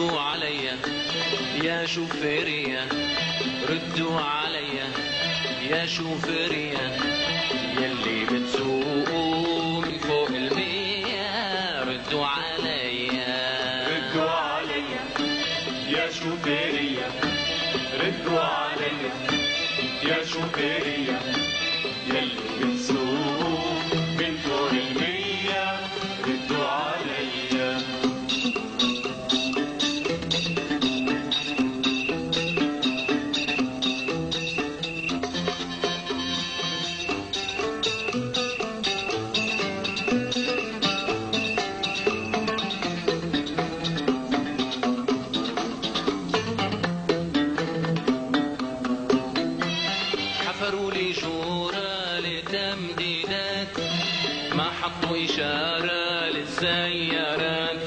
ردوا عليا يا شوفيريا، ردوا عليا يا شوفيريا، يلي بتسوقوا من فوق المية، ردوا عليا. ردوا عليا يا شوفيريا، ردوا عليا يا شوفيريا، يلي بتسوقوا من فوق المية، ردوا عليا. حفروا لي جورة لتمديدات، ما حطوا إشارة للسيارات،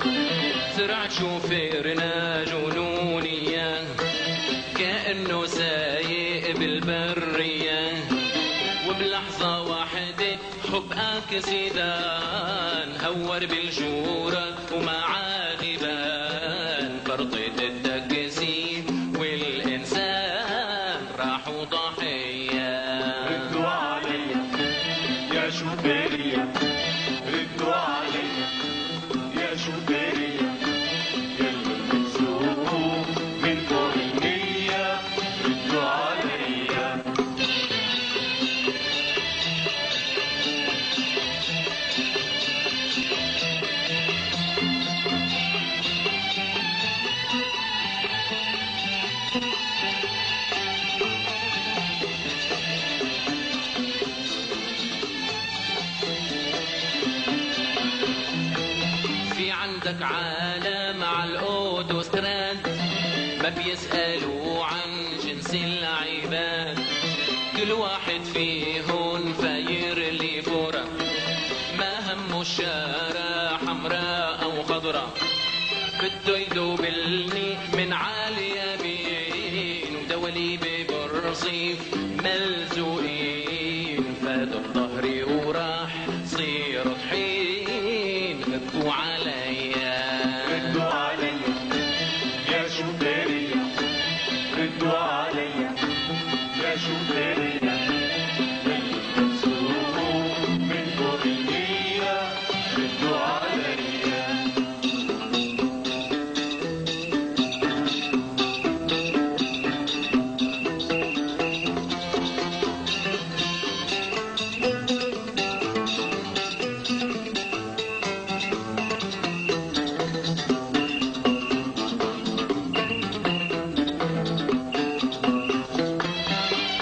سرعة شوفيرنا جنونية كأنه سايق بالبرية، وبلحظة واحدة حب أكسدان، هور بالجورة وما عاد يبان، فرطة التاكسي والإنسان راحوا ضحية. ردوا عليا يا شوفيريا، ردوا عليا يا شوفيريا، يلي بتسوقوا من فوق المية، ردوا عليا. في عندك عالم على الأوتوستراد ما بيسألوا عن جنس العباد، كل واحد فيهم فاير لي فورة، ما همه الشارع حمراء أو خضراء، بده يدوبلني من عالي يمين، ودولي برصيف ملزوقين، فادوا بظهري وراح صير طحين، ردوا عليا. ردوا عليا يا شوفيريا، ردوا عليا يا شوفيريا، يلي بتسوقوا من فوق المية، ردوا عليا.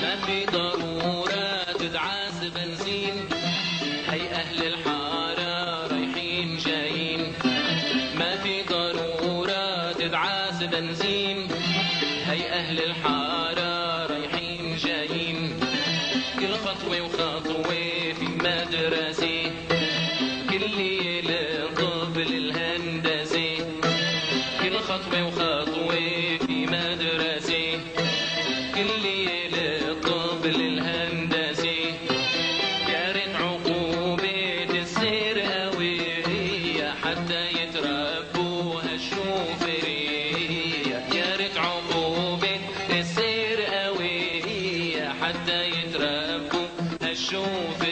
ما في ضرورة تدعاس بنزين، هي أهل الحارة رايحين جايين، ما في ضرورة تدعاس بنزين، هي أهل الحارة رايحين جايين، كل خطوة وخطوة في مدرسة، كل ليلة طب للهندسة، كل خطوة وخطوة في مدرسة، كل ليلة طب للهندسة، يا ريت عقوبة تصير قوية حتى يتربوا هالشوفيرية، يا ريت عقوبة تصير قوية حتى يتربوا هالشوفيرية.